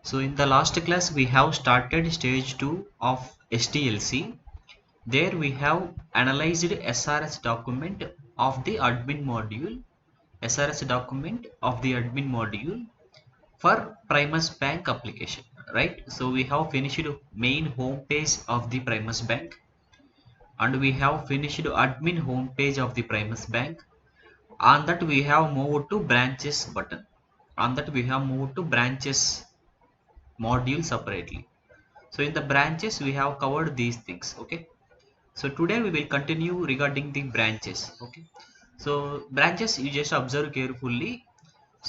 So in the last class we have started stage 2 of STLC. There we have analyzed SRS document of the admin module, SRS document of the admin module for Primus Bank application, right? So we have finished main home page of the Primus Bank, and we have finished admin home page of the Primus Bank. On that we have moved to branches button. On that we have moved to branches module separately. So in the branches we have covered these things. Okay, so today we will continue regarding the branches. Okay, so branches you just observe carefully.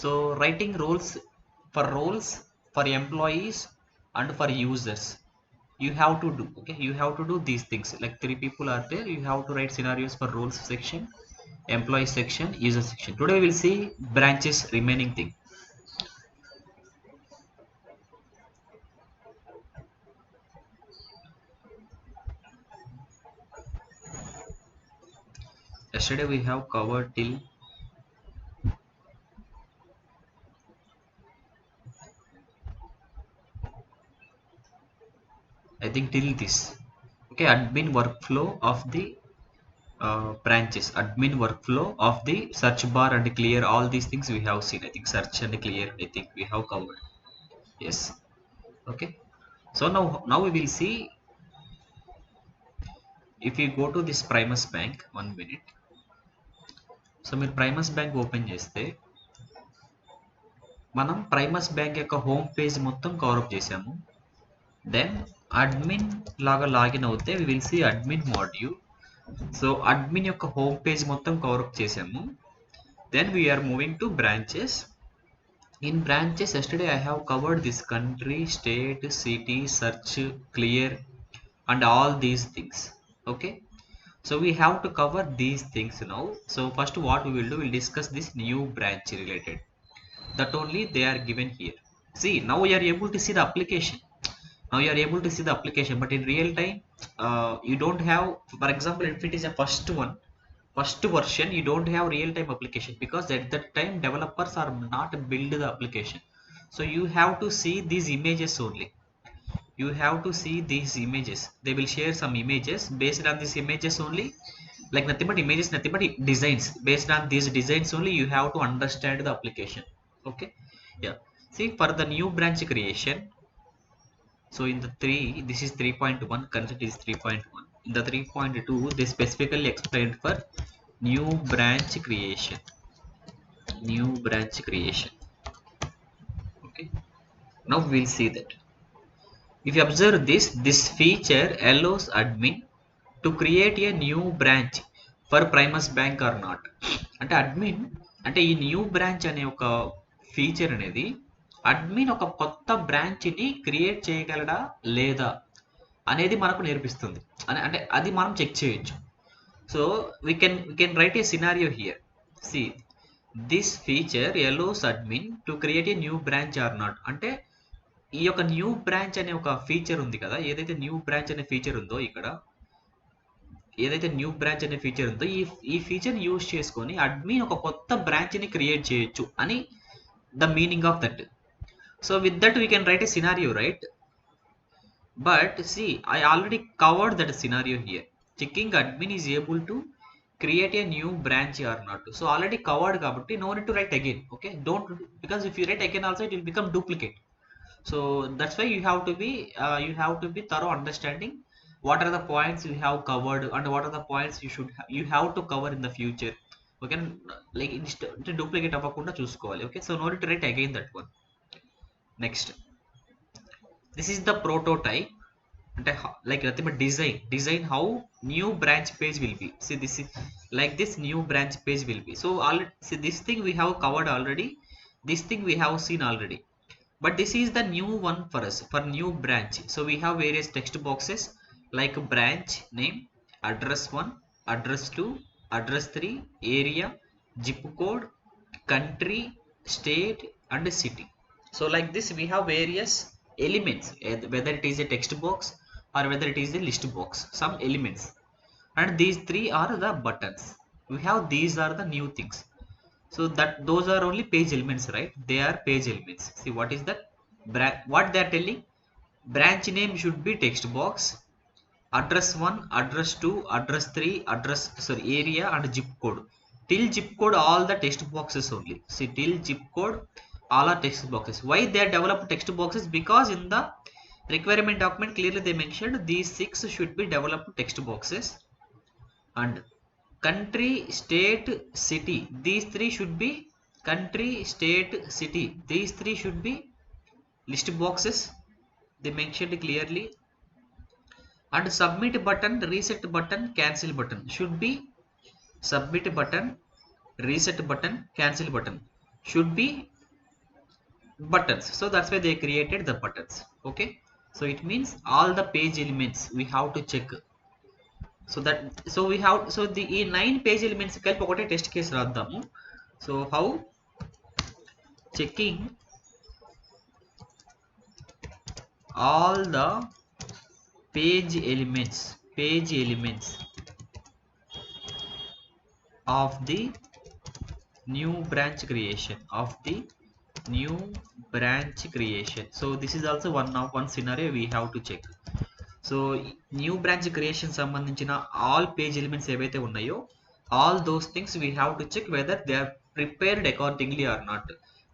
So writing roles for employees and for users, you have to do. Okay, you have to do these things. Like three people are there, you have to write scenarios for roles section, employee section, user section. Today we will see branches remaining thing. Yesterday we have covered till I think till this. Okay, admin workflow of the branches, admin workflow of the search bar and clear, all these things we have seen. I think search and clear, I think we have covered. Yes. Okay, so now we will see. If you go to this Primus Bank, 1 minute. So మీరు Primus bank open చేస్తే మనం Primus bank యొక్క home page మొత్తం cover up చేసాము. Then admin లాగా login అవుతే we will see admin module. So admin యొక్క home page మొత్తం కవరప్ చేసాము. Then we are moving to branches. In branches, yesterday I have covered this country, state, city, search, clear, and all these things. Okay, so we have to cover these things now. So first what we will do, we'll discuss this new branch related. That only they are given here. See, now you are able to see the application. Now you are able to see the application, but in real time, you don't have. For example, if it is a first version, you don't have real-time application, because at that time developers are not build the application. So you have to see these images only. You have to see these images. They will share some images. Based on these images only, like nothing but images, nothing but designs. Based on these designs only, you have to understand the application. Okay, yeah. See, for the new branch creation, so in the 3, this is 3.1, concept is 3.1. In the 3.2, they specifically explained for new branch creation. New branch creation. Okay, now we'll see that. If you observe this feature allows admin to create a new branch for Primus Bank or not. అంటే admin అంటే ఈ new branch అనే ఒక feature అనేది admin ఒక కొత్త బ్రాంచ్ని create చేయగలడా లేదా అనేది మనకు నేర్పిస్తుంది. అంటే అది మనం చెక్ చేయొచ్చు. So we can write a scenario here. See, this feature allows admin to create a new branch or not. అంటే ఈ యొక్క న్యూ బ్రాంచ్ అనే ఒక ఫీచర్ ఉంది కదా, ఏదైతే న్యూ బ్రాంచ్ అనే ఫీచర్ ఉందో ఇక్కడ, ఏదైతే న్యూ బ్రాంచ్ అనే ఫీచర్ ఉందో ఈ ఫీచర్ని యూజ్ చేసుకొని అడ్మిన్ ఒక కొత్త బ్రాంచ్ని క్రియేట్ చేయొచ్చు అని the meaning of that. So with that we can right a scenario, right? But see, I already covered that scenario here. Checking admin is able to create a new branch or not. So already covered kabatti, no need to write again. Okay, don't, because if you write again also it will become duplicate. So that's why you have to be thorough understanding what are the points you have covered and what are the points you have to cover in the future. Okay, like duplicate avakunda chusukovali. Okay, so no need to write again that one. Next, this is the prototype. అంటే like nothing but design how new branch page will be. See, this is like this new branch page will be. So see, this thing we have covered already, this thing we have seen already, but this is the new one for us for new branch. So we have various text boxes like branch name, address 1, address 2, address 3, area, zip code, country, state, and city. So like this we have various elements, whether it is a text box or whether it is a list box, some elements, and these three are the buttons. We have, these are the new things. So that those are only page elements, right? They are page elements. See, what is that? What they are telling? Branch name should be text box. Address 1, address 2, address 3, area and zip code. Till zip code, all the text boxes only. See, till zip code, all are text boxes. Why they are developed text boxes? Because in the requirement document clearly they mentioned these 6 should be developed text boxes, and country, state, city. These 3 should be country, state, city. These 3 should be list boxes. They mentioned clearly. And submit button, reset button, cancel button should be submit button, reset button, cancel button should be buttons. So that's why they created the buttons. Okay. So it means all the page elements we have to check. So the 9 page elements కలిపి ఒకటే test case రాద్దాము. So how checking all the page elements of the new branch creation. So this is also one scenario we have to check. So new branch creation సంబంధించిన all page elements ఏవైతే ఉన్నాయో all those things we have to check whether they are prepared accordingly or not.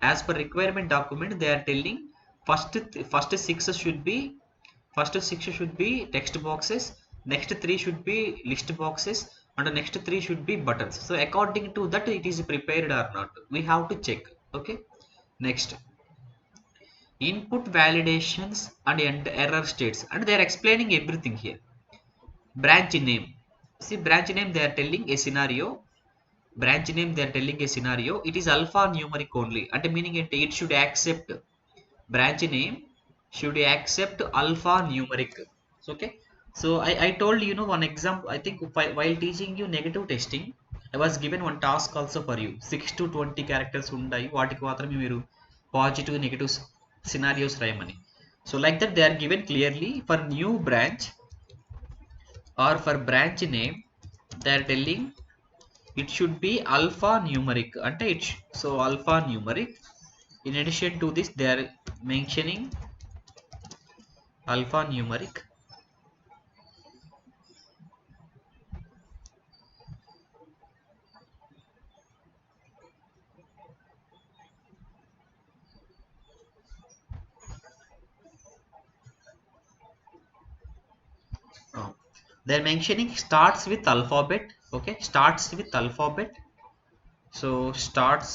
As per requirement document they are telling first six should be text boxes, next 3 should be list boxes and next 3 should be buttons. So according to that it is prepared or not we have to check. Okay, next input validations and error states, and they are explaining everything here. Branch name, see branch name they are telling a scenario. It is alphanumeric only, and meaning it should accept branch name should accept alphanumeric. Okay, so I told one example. I think while teaching you negative testing I was given one task also for you. 6 to 20 characters undayi, వాటికి మాత్రమే మీరు positive negative scenarios రాయమని. So like that they are given clearly for new branch or for branch name they are telling it should be alphanumeric అంటే so alphanumeric. In addition to this they are mentioning alphanumeric. They're mentioning starts with alphabet. Okay, starts with alphabet. So starts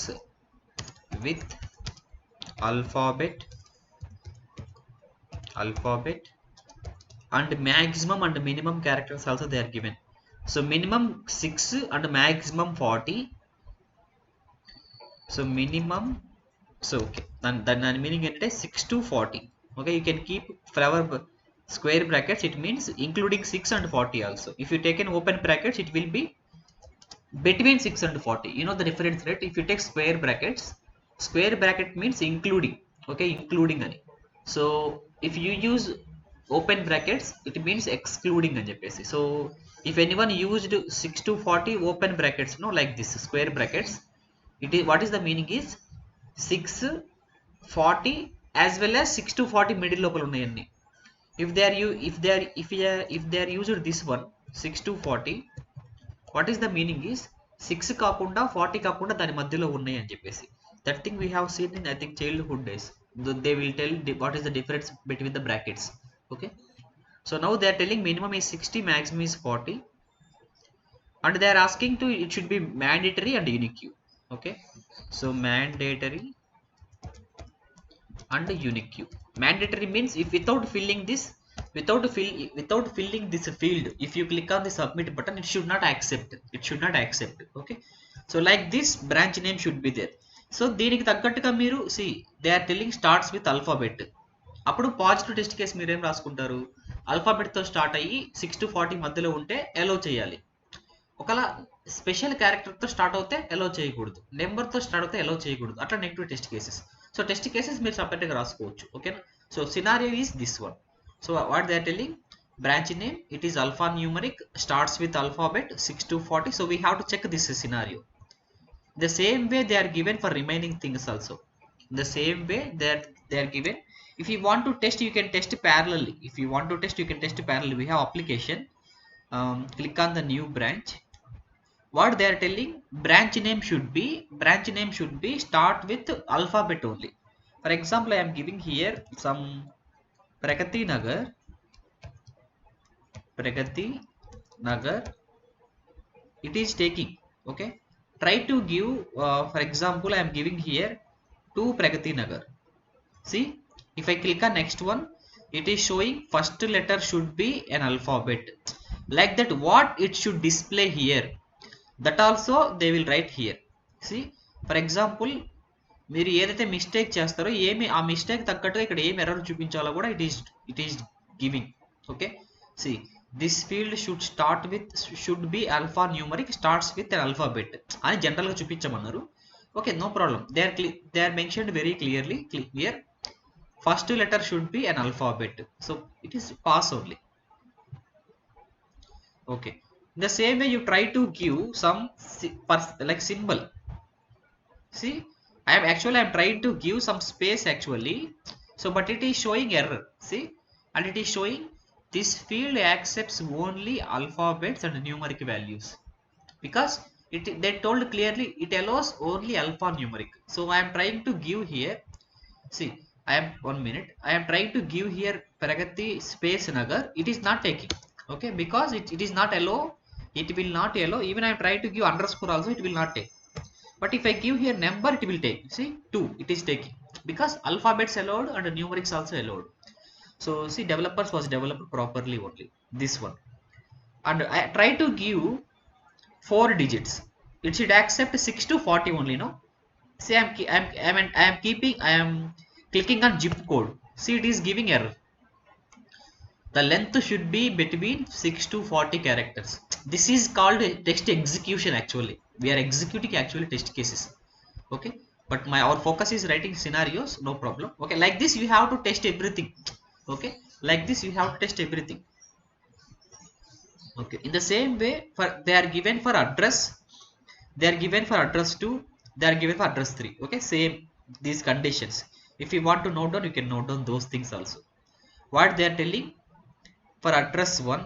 with alphabet and maximum and minimum characters also they are given. So minimum 6 and maximum 40. So minimum, so okay, then meaning it is 6 to 40. Okay, you can keep forever square brackets, it means including 6 and 40 also. If you take an open brackets it will be between 6 and 40. You know the difference, right? If you take square bracket means including, okay, including ani. So if you use open brackets it means excluding అని చెప్పేసి. So if anyone used 6 to 40 open brackets, no, like this square brackets, it is what is the meaning is 6 40 as well as 6 to 40 middle లోపల ఉన్నాయన్ని. If they are used this one 6 to 40, what is the meaning is 6 కాకుండా 40 కాకుండా దాని మధ్యలో ఉన్నాయి అని చెప్పేసి. That thing we have seen in I think childhood days. They will tell what is the difference between the brackets. Okay, so now they are telling minimum is 60, maximum is 40, and they are asking to it should be mandatory and unique. Okay, so mandatory and unique. Mandatory means if without filling this field, if you click on the submit button it should not accept. Okay, so like this branch name should be there. So దీనికి తగ్గట్టుగా మీరు see they are telling starts with alphabet. అప్పుడు positive test case మీరు ఏం రాసుకుంటారు, alphabet తో start అయ్యి 6 to 40 మధ్యలో ఉంటే ఎలో చేయాలి. ఒకలా స్పెషల్ క్యారెక్టర్ తో స్టార్ట్ అవుతే ఎలో చేయకూడదు, నెంబర్ తో స్టార్ట్ అవుతే ఎలో చేయకూడదు. అట్లా negative test cases. So test cases మీరు సపరేట్ గా రాసుకోవచ్చు. ఓకేనా, so scenario is this one. So what they are telling, branch name it is alphanumeric, starts with alphabet 6 to 40. So we have to check this scenario. The same way they are given for remaining things also. The same way they are given If you want to test, you can test parallelly. If you want to test, you can test parallelly. We have application. Click on the new branch. What they are telling, branch name should be start with alphabet only. For example, I am giving here some Pragati Nagar. It is taking. Okay. Try to give. For example, I am giving here 2 Pragati Nagar. See, if I click on next one, it is showing first letter should be an alphabet. Like that, what it should display here, that also they will write here. See, for example, మీరు ఏదైతే mistake చేస్తారో ఏమి ఆ mistake తగ్గట్టుగా ఇక్కడ ఏం error చూపించాలో కూడా it is giving. Okay, see this field should be alpha numeric starts with an alphabet అని జనరల్ గా చూపించమన్నారు. Okay, no problem. They are mentioned very clearly here. First letter should be an alphabet, so it is pass only. Okay, in the same way you try to give some like symbol. See, I am trying to give some space actually, so but it is showing error. See, and it is showing this field accepts only alphabets and numeric values, because they told clearly it allows only alphanumeric. So I am trying to give here. See, I am trying to give here Pragati space Nagar. It is not taking. Okay, because it is not allow. It will not allow. Even I am trying to give underscore also, it will not take. But if I give here number, it will take. See, 2 it is taking, because alphabets allowed and numerics also allowed. So see, developers was developed properly only this one. And I try to give 4 digits. It should accept 6 to 40 only. No. See, I am clicking on zip code. See, it is giving error. The length should be between 6 to 40 characters. This is called text execution actually. We are executing actually test cases. Okay, but our focus is writing scenarios, no problem. Okay, like this you have to test everything. Okay, like this you have to test everything. Okay, in the same way, they are given for address 2, they are given for address 3. Okay, same these conditions. If you want to note down, you can note down those things also. What they are telling, for address 1,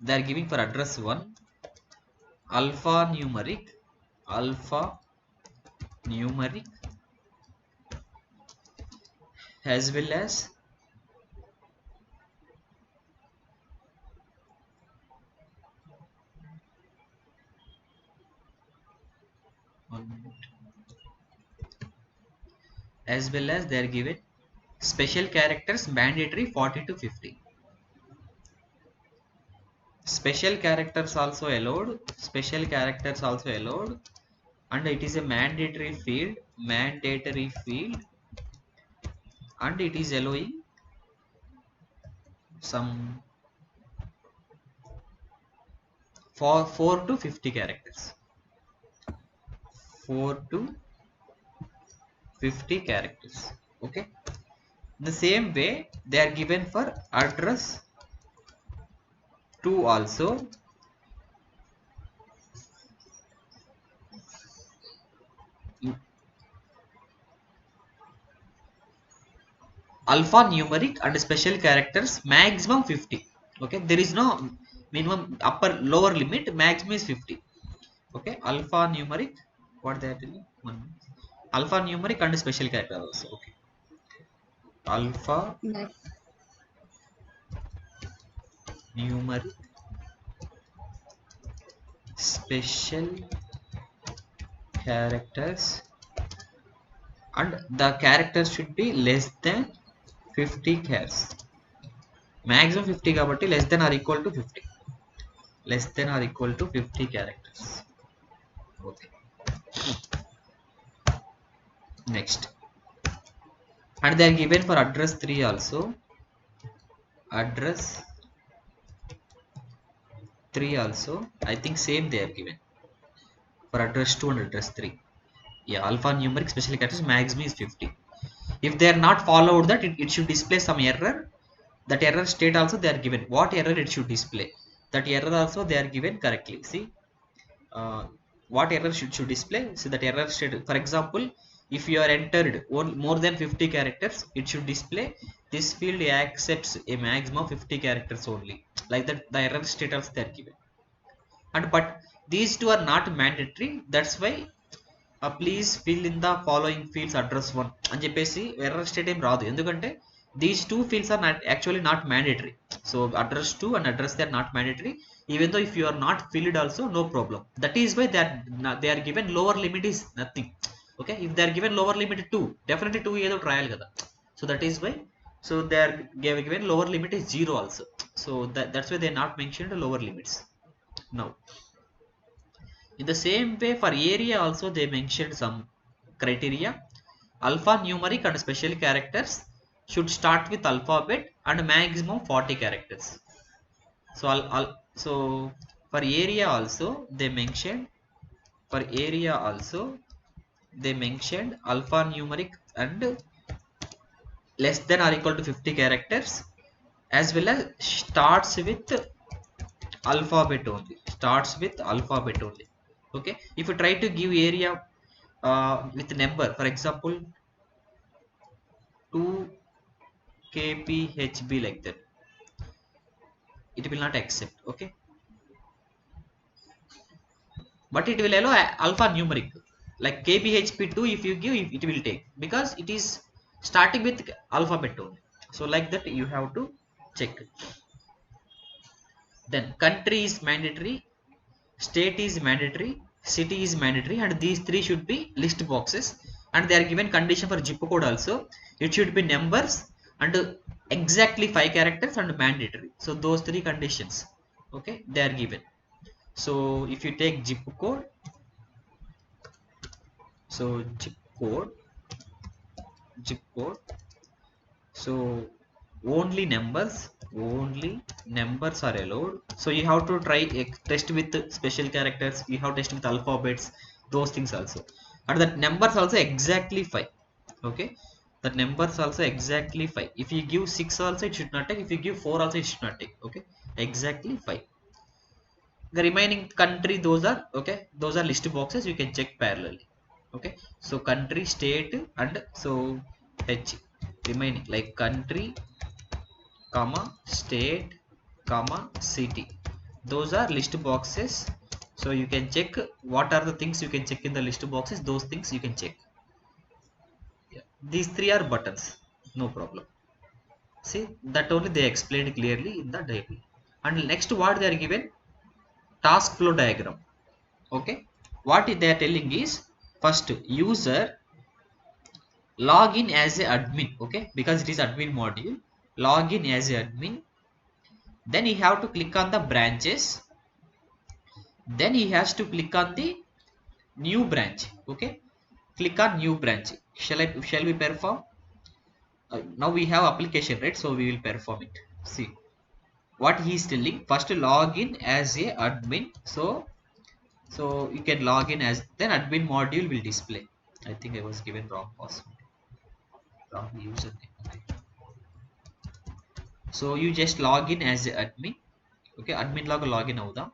they are giving for address 1 alphanumeric as well as they are given special characters mandatory 40 to 50. Special characters also allowed, and it is a mandatory field, and it is allowing some for 4 to 50 characters. 4 to 50 characters. Okay, the same way they are given for address 2 also. Alphanumeric and special characters maximum 50. Okay, there is no minimum lower limit, maximum is 50. Okay, alphanumeric, what they are telling, alphanumeric and special character also. Okay, alphanumeric special characters, and the characters should be less than 50 chars. Maximum 50 kabatti less than or equal to 50. Less than or equal to 50 characters. Okay. Next. And they are given for address 3 also. Address 3 also. I think same they are given. For address 2 and address 3. Yeah, alphanumeric special characters maximum is 50. If they are not followed that, it should display some error. That error state also they are given. What error it should display? That error also they are given correctly. See, what error should display? See, that error state. For example, If you are entered more than 50 characters, it should display this field accepts a maximum of 50 characters only. Like that, the error status they are given. And but these two are not mandatory. That's why please fill in the following fields address one అని చెప్పేసి error state ఏం రాదు. ఎందుకంటే these two fields are not actually not mandatory. So address 2 and address they are not mandatory. Even though if you are not filled also no problem. That is why they are given lower limit is nothing. Okay, if they are given lower limit 2, definitely 2 ఏదో రాయాలి కదా. So that is why so they are given lower limit is 0 also. So that's why they are not mentioned lower limits. Now in the same way, for area also they mentioned some criteria. Alphanumeric and special characters should start with alphabet and maximum 40 characters. So so for area also they mentioned alphanumeric and less than or equal to 50 characters, as well as starts with alphabet only. Okay, if you try to give area with number, for example 2 kphb like that, it will not accept. Okay, but it will allow alphanumeric like kphp2. If you give, it will take, because it is starting with alphabet only. So like that you have to check. Then country is mandatory, state is mandatory, city is mandatory, and these three should be list boxes. And they are given condition for zip code also. It should be numbers and exactly 5 characters and mandatory. So those three conditions, okay, they are given. So if you take zip code, so so only numbers are allowed. So you have to try test with special characters, you have test with alphabets, those things also. And that numbers also exactly 5. Okay, that numbers also exactly 5. If you give 6 also it should not take, if you give 4 also it should not take. Okay, exactly 5. The remaining country, those are okay, those are list boxes, you can check parallelly. Okay, so country, state, and so h remaining like country comma state comma city, those are list boxes. So you can check what are the things you can check in the list boxes, those things you can check. Yeah. These three are buttons, no problem. See, that only they explained clearly in the diagram. And next what they are given, task flow diagram. Okay, what they are telling is, first user login as a admin. Okay, because it is admin module, login as a admin. Then he have to click on the branches, then he has to click on the new branch. Okay, click on new branch. Shall we perform? Now we have application, right? So we will perform it. See what he is telling. First login as a admin. So you can log in as, then admin module will display. I think I was given wrong password, wrong username. Okay. So you just log in as a admin. Okay, admin login avudha.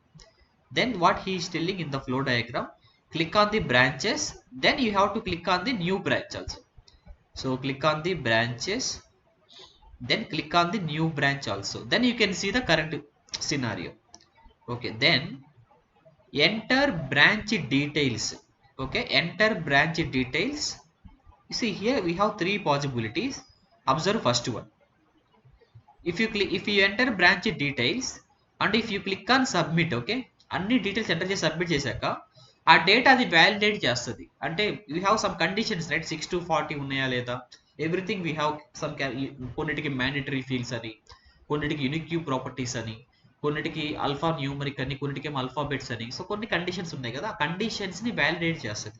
Then what he is telling in the flow diagram, click on the branches, then you have to click on the new branch also. So click on the branches, then click on the new branch also, then you can see the current scenario. Okay, then enter branch details. Okay, enter branch details. You see here we have 3 possibilities. Observe first one. If you enter branch details and if you click on submit, okay, అన్ని details enter చేసి submit చేశాక ఆ data అది validate చేస్తుంది. అంటే we have some conditions, right? 6 to 40 ఉన్నాయా లేదా, everything we have some. కొన్నిటికి మ్యాండేటరీ ఫీల్డ్స్ అని, కొన్నిటికి యూనిక్ ప్రాపర్టీస్ అని, కొన్నిటికి ఆల్ఫా న్యూమరిక్ అని, కొన్నిటికి ఆల్ఫాబెట్స్ అని. సో కొన్ని కండిషన్స్ ఉన్నాయి కదా, ఆ కండిషన్స్ ని వ్యాలిడేట్ చేస్తుంది.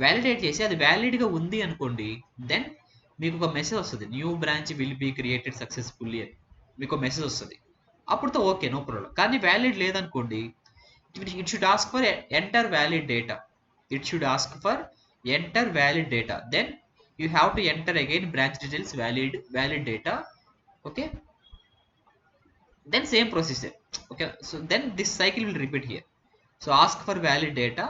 వ్యాలిడేట్ చేసి అది వ్యాలిడ్ గా ఉంది అనుకోండి, దెన్ మీకు ఒక మెసేజ్ వస్తుంది, new branch will be created successfully అని మీకు మెసేజ్ వస్తుంది. అప్పుడుతో ఓకే, నో ప్రాబ్లం. కానీ వ్యాలిడ్ లేదనుకోండి, it should ask for enter valid data. It should ask for enter valid data. Then you have to enter again branch details valid data. Okay, then same procedure. Okay, so then this cycle will repeat here. So ask for valid data,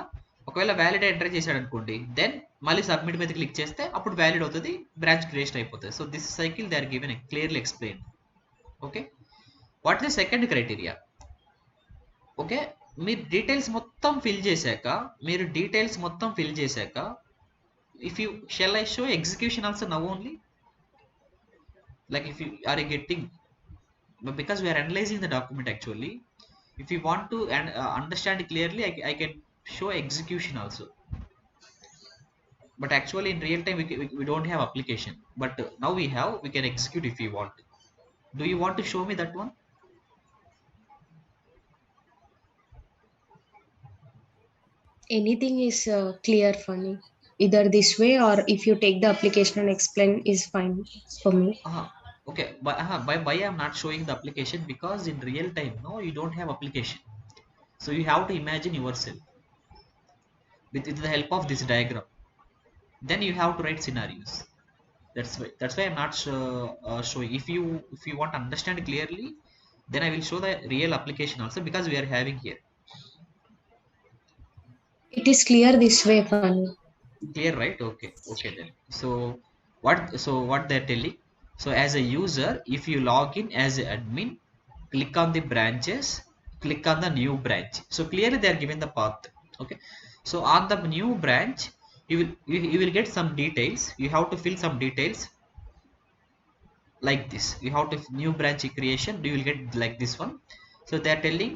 ఒకవేళ valid enter చేశాడు అనుకోండి, then మళ్ళీ submit మీద click చేస్తే అప్పుడు valid అవుతుంది, branch creation అయిపోతుంది. So this cycle they are given clearly explain. Okay, what is the second criteria? Okay, మీరు డీటెయిల్స్ మొత్తం ఫిల్ చేశాక if you shall I show execution also now only, like if you are getting, because we are analyzing the document actually, if you want to understand clearly, I can show execution also, but actually in real time we don't have application, but now we can execute if you want. Do you want to show me that one? Anything is clear for me. Either this way or if you take the application and explain is fine for me. Okay, but by I'm not showing the application because in real time no, you don't have application, so you have to imagine yourself with the help of this diagram, then you have to write scenarios. That's why I'm not showing. If you want to understand clearly, then I will show the real application also, because we are having here. It is clear this way for me. Clear, right? Okay then. So what they're telling, so as a user, if you log in as an admin, click on the branches, click on the new branch. So clearly they are given the path. Okay, so on the new branch, you will get some details. You have to fill some details like this. You have to new branch creation, you will get like this one. So they are telling,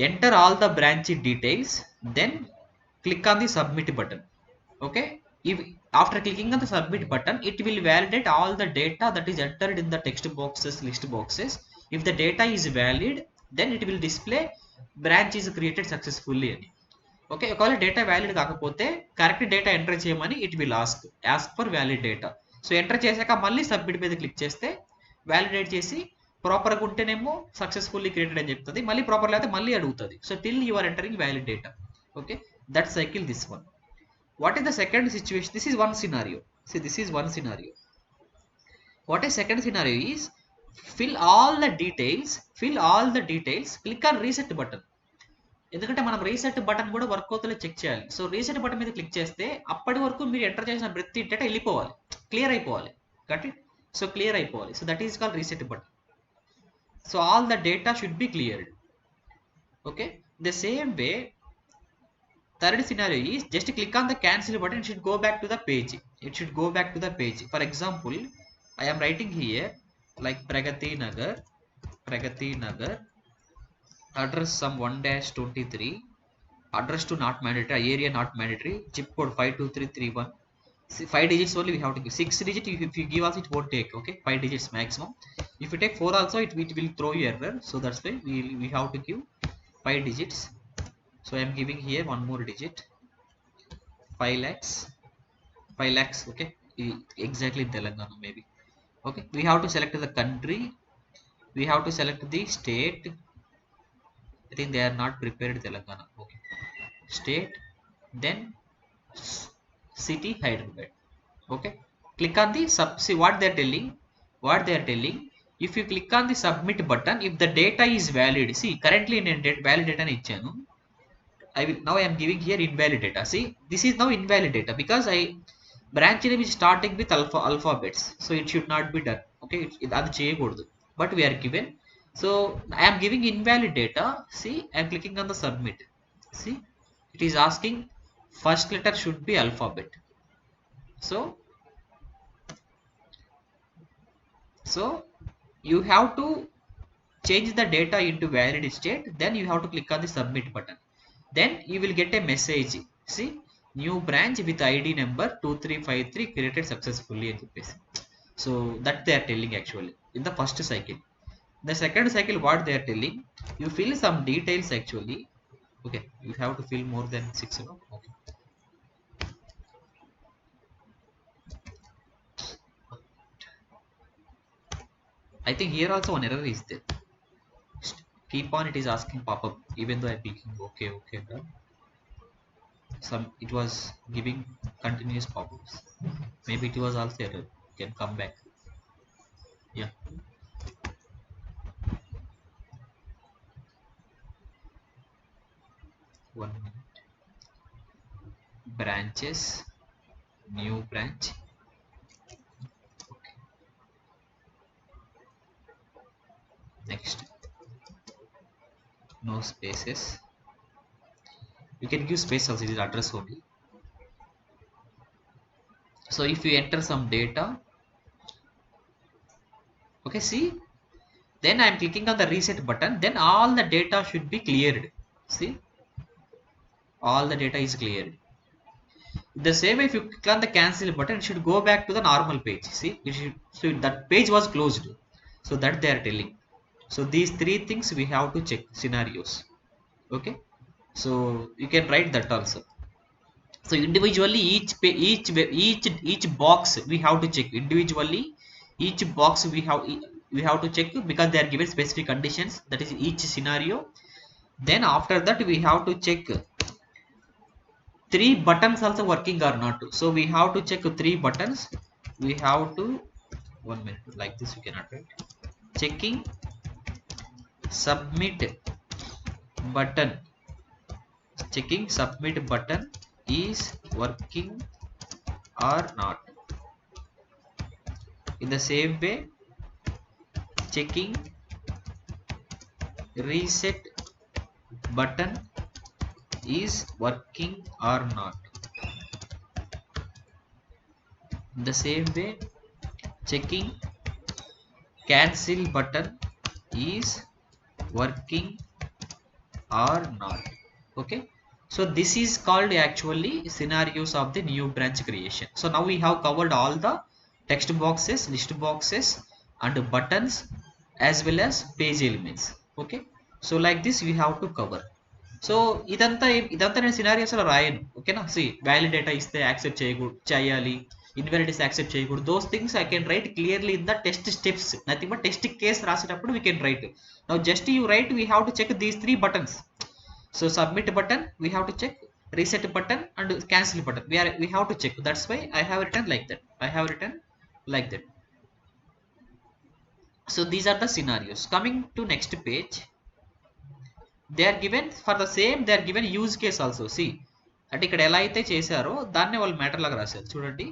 enter all the branch details, then click on the submit button. Okay, if after clicking on the submit button, it will validate all the data that is entered in the text boxes, list boxes. If the data is valid, then it will display branch is created successfully అని. Okay, ఒకవేళ data valid కాకపోతే correct data enter చేయమని it will ask for valid data. So enter చేశాక మళ్ళీ submit మీద click చేస్తే validate చేసి ప్రాపర్గా ఉంటేనేమో సక్సెస్ఫుల్లీ క్రియేటెడ్ అని చెప్తుంది, మళ్ళీ ప్రాపర్ లేకపోతే మళ్ళీ అడుగుతుంది. So till you are entering valid data. Okay, that cycle this one. What is the second situation? This is one scenario. See, this is one scenario. What is second scenario is, fill all the details, click on reset button. ఎందుకంటే మనం reset button కూడా work అవుతుందో check చేయాలి. So reset button మీద click చేస్తే అప్పటి వరకు మీరు ఎంటర్ చేసిన ప్రతి డేటా వెళ్ళిపోవాలి, క్లియర్ అయిపోవాలి. కరెక్ట్? సో క్లియర్ అయిపోవాలి. So that is called reset button. So all the data should be cleared. Okay, the same way third scenario is, just click on the cancel button, it should go back to the page. For example, I am writing here like Pragati Nagar, address some 1-23, address to not mandatory, area not mandatory, zip code 52331. 5 digits only we have to give. 6 digit if you give us it won't take. Okay, 5 digits maximum. If you take 4 also, it will throw you error. So that's why we have to give 5 digits. So I am giving here one more digit, 5 lakhs. Okay, exactly Telangana maybe. Okay, we have to select the country, we have to select the state. I think they are not prepared Telangana. Okay, state, then city Hyderabad. Okay, click on the see what they are telling. If you click on the submit button, if the data is valid, see currently in valid data ni ichchanu, now I am giving here invalid data. See, this is now invalid data because branch name is starting with alphabets, so it should not be done. Okay, అది చేయకూడదు, but we are given. So I am giving invalid data. See, I am clicking on the submit. See, it is asking first letter should be alphabet. So you have to change the data into valid state, then you have to click on the submit button. Then you will get a message. See, new branch with ID number 2353 created successfully అని చెప్పేసి. So that they are telling actually in the first cycle. The second cycle, what they are telling, you fill some details actually. Okay, you have to fill more than 6. Okay, I think here also one error is there. Keep on, it is asking pop-up even though I'm clicking okay. Some it was giving continuous pop-ups. Maybe it was also error. Can come back. Yeah. One minute. branches, new branch. Okay. Next, no spaces. You can give space also, it is address only. So if you enter some data, okay, see, then I am clicking on the reset button, then all the data should be cleared. See, all the data is cleared. The same way, if you click on the cancel button, it should go back to the normal page. See, it should, so that page was closed. So that they are telling. So these three things we have to check scenarios. Okay. So you can write that also. So individually each box we have to check individually. Each box we have to check because they are given specific conditions. That is each scenario. Then after that we have to check three buttons also working or not. So we have to check three buttons. We have to 1 minute like this. You cannot write. Checking submit button. Checking submit button is working or not. In the same way, checking reset button is working or not. In the same way, checking cancel button is working or not. Okay, so this is called actually scenarios of the new branch creation. So now we have covered all the text boxes, list boxes and buttons as well as page elements. Okay, so like this we have to cover. So ఇదంతా నేను scenarios లో రాయను. ఓకేనా, see valid data ఇస్తే accept చేయాలి, invalidities accept చేయకూడదు. Those things I can write clearly in the test steps. Nothing but test case రాసేటప్పుడు we can write. Now just you write we have to check these three buttons. So submit button we have to check, reset button and cancel button we have to check. That's why I have written like that. So these are the scenarios. Coming to next page, they are given for the same, they are given use case also. See, అంటే ఇక్కడ ఎలా అయితే చేశారో దాన్నే వాళ్ళు matter లాగా రాశారు. చూడండి,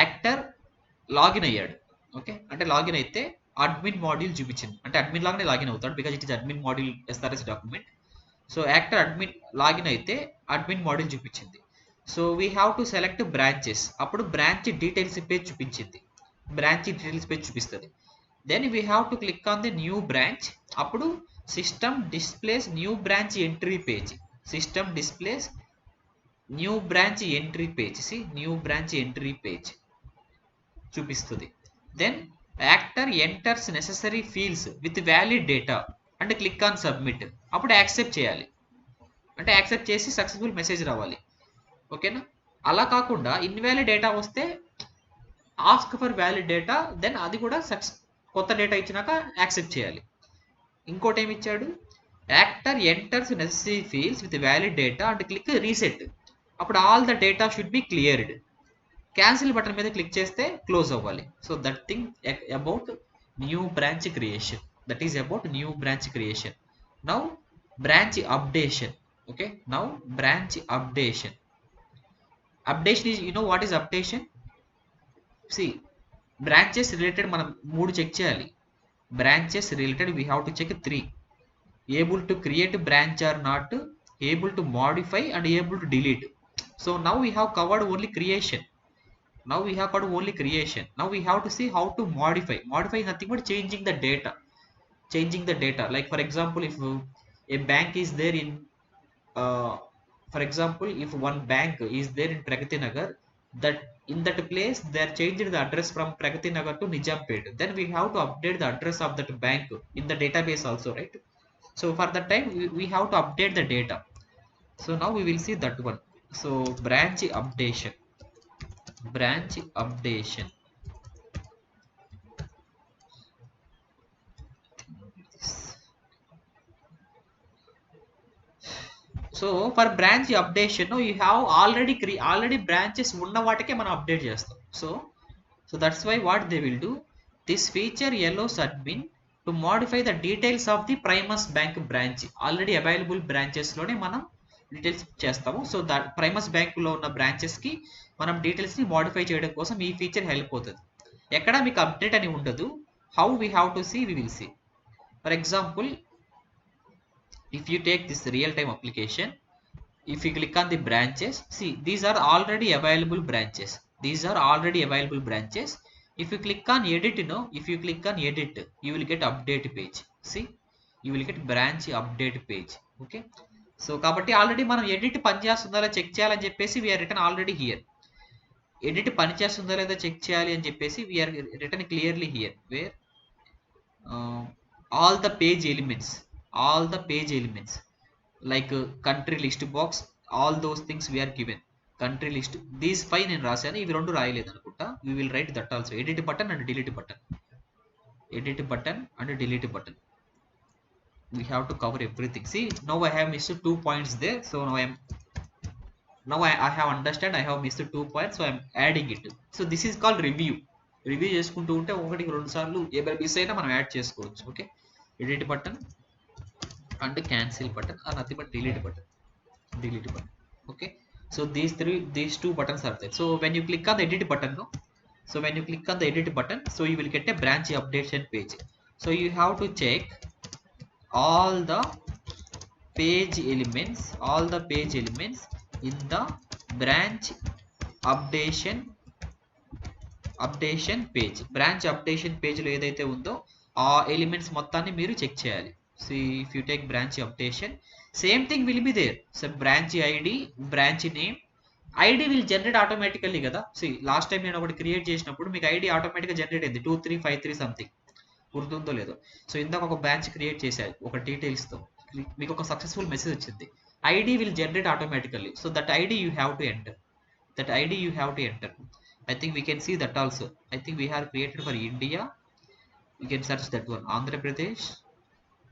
యాక్టర్ లాగిన్ అయ్యాడు. ఓకే, అంటే లాగిన్ అయితే అడ్మిన్ మాడ్యూల్ చూపించింది, అంటే అడ్మిన్ లాగానే లాగిన్ అవుతాడు because it is admin module SRS document. So actor admin login అయితే అడ్మిన్ మాడ్యూల్ చూపించింది. So we have to select branches. అప్పుడు బ్రాంచ్ డీటెయిల్స్ పేజ్ చూపించింది, బ్రాంచ్ డీటెయిల్స్ పేజ్ చూపిస్తుంది. Then we have to click on the new branch. అప్పుడు system displays new branch entry page. System displays new branch entry page. See new branch entry page చూపిస్తుంది. Then actor enters necessary fields with valid data and click on submit. అప్పుడు accept చేయాలి, అంటే accept చేసి successful message రావాలి. ఓకేనా, అలా కాకుండా invalid data వస్తే ask for valid data, then అది కూడా కొత్త డేటా ఇచ్చినాక యాక్సెప్ట్ చేయాలి. ఇంకోటి ఏమి ఇచ్చాడు, actor enters necessary fields with valid data and click reset. అప్పుడు all the data should be cleared. Cancel button మీద క్లిక్ చేస్తే క్లోజ్ అవ్వాలి. So that thing about new branch creation. That is about new branch creation. Now branch updation. Okay, now branch updation. Updation is, you know what is updation? See, branches related మనం 3 check చేయాలి. Branches related we have to check 3. Able to create branch or not, able to modify and able to delete. So now we have covered only creation. Now we have covered only creation. Now we have to see how to modify. Modify is nothing but changing the data. Like for example, if a bank is there in for example, if one bank is there in Pragati Nagar, that in that place they are changing the address from Pragati Nagar to Nijampet, then we have to update the address of that bank in the database also, right? So for that time we have to update the data. So now we will see that one. So branch updation. So for branch updation you have already branches ఉన్న వాటికే మనం update చేస్తాం. So that's why what they will do, this feature allows admin to modify the details of the Primus bank branch. Already available branches లోనే మనం details చేస్తాము. So that Primus బ్యాంకులో ఉన్న బ్రాంచెస్కి మనం డీటెయిల్స్ని మోడిఫై చేయడం కోసం ఈ ఫీచర్ హెల్ప్ అవుతుంది. ఎక్కడ మీకు అప్డేట్ అని ఉండదు. How we have to see, we will see. For example, if you take this real time application, if you click on the branches, see these are already available branches. These are already available branches. If you click on edit, if you click on edit, you will get update page. See, you will get branch update page. Okay, so కాబట్టి already మనం edit పనిచేస్తుందా లేదా check చేయాలని చెప్పేసి we are written already here. Edit పనిచేస్తుందా లేదా check చేయాలి అని చెప్పేసి we are written clearly here, where all the page elements like country list box, all those things we are given. Country list, these 5 నేను రాశాను, ఇవి 2 రాయలేదు అనుకుంటా. we will write that also. edit button and delete button, edit button and delete button, we have to cover everything. See, now I have missed 2 points there, so now I have understand, I have missed 2 points, so I am adding it. So this is called review. Review చేసుకుంటూ ఉంటే 1-2 సార్లు ఏమైనా miss అయినా మనం add చేసుకోవచ్చు. Okay, edit button and cancel button are nothing but delete button. Okay, so these two buttons are there. So when you click on the edit button, so you will get a branch updation page. So you have to check all the page elements in the branch updation పేజ్. Branch updation పేజ్లో ఏదైతే ఉందో ఆ elements మొత్తాన్ని మీరు check చేయాలి. So if you take branch updation, same thing will be there. So branch ID, branch name, ID will generate automatically కదా. So last time నేను ఒకటి క్రియేట్ చేసినప్పుడు మీకు ఐడి ఆటోమేటిక్గా జనరేట్ అయింది 2353 సంథింగ్, గుర్తుందో లేదో. సో ఇందాక ఒక బ్రాంచ్ క్రియేట్ చేశారు ఒక డీటెయిల్స్తో, మీకు ఒక సక్సెస్ఫుల్ మెసేజ్ వచ్చింది. ID will generate automatically. So that ID you have to enter. I think we can see that also. I think we have created for India. We can search that one. Andhra Pradesh.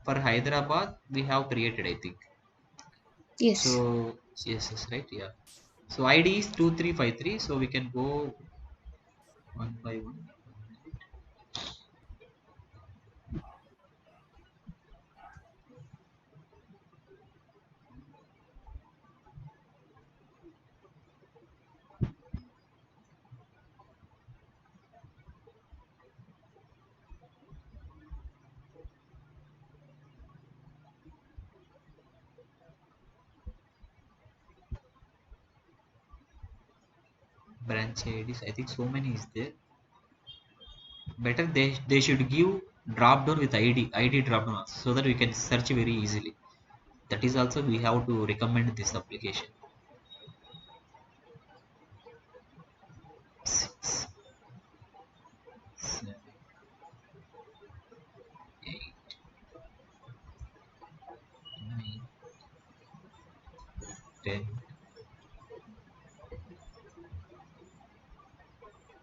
For Hyderabad, we have created, I think. Yes. So yes, right. Yeah. So ID is 2353. So we can go one by one. Branch IDs, I think so many is there. Better they should give drop down with ID drop down also, so that we can search very easily. That is also we have to recommend this application. 6, 7, 8, 9, 10.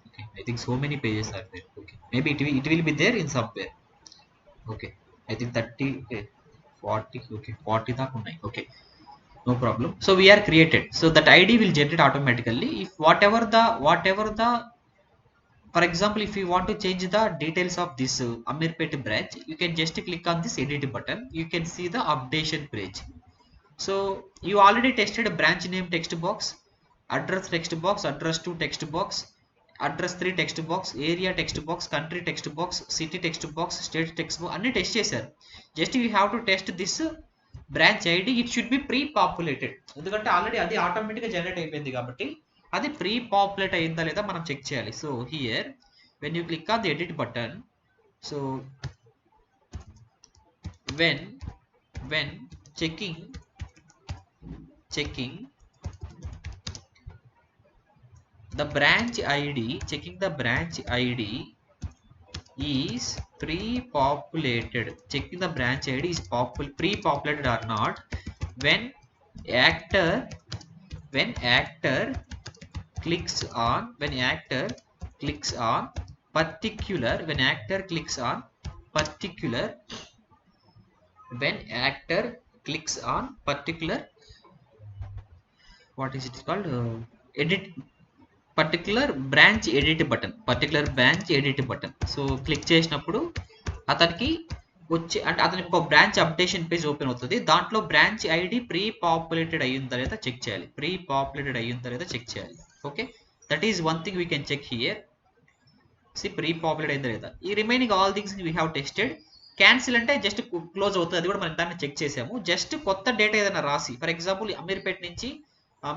Okay, I think so many pages are there. Okay, maybe it will be there in somewhere. Okay, I think 30, 40. Okay, 40 దాకా ఉన్నాయి. Okay, no problem. So we are created, so that ID will generate automatically. If whatever the for example, if you want to change the details of this Amirpet branch, you can just click on this edit button. You can see the updation page. So you already tested a branch name text box, address text box, address 2 text box, address 3 text box, area text box, country text box, city text box, state text box అన్ని test చేశారు. Just you have to test this branch ID. It should be pre populated, ఎందుకంటే already అది ఆటోమేటిక్గా generate అయిపోయింది కాబట్టి అది pre populate అయిందా లేదా మనం చెక్ చేయాలి. So here when you click on the edit button, so when checking the branch ID, checking the branch ID is pre-populated, checking the branch ID is pre-populated or not, when actor clicks on particular, when actor clicks on particular, what is it called, edit particular branch edit button. So click చేసినప్పుడు అతనికి వచ్చి అంటే అతనికి ఒక branch updation page open అవుతుంది. దాంట్లో branch ID pre populated అయ్యిందా లేదా చెక్ చేయాలి. ప్రీ పాపులేటెడ్ అయ్యిందా లేదా చెక్ చేయాలి. Okay, that is one thing we can check here. See pre populate అయిందా లేదా. ఈ remaining all things we have tested. Cancel అంటే జస్ట్ క్లోజ్ అవుతుంది, అది కూడా మనం దాన్ని చెక్ చేసాము. జస్ట్ కొత్త డేటా ఏదైనా రాసి, ఫర్ ఎగ్జాంపుల్ అమీర్పేట నుంచి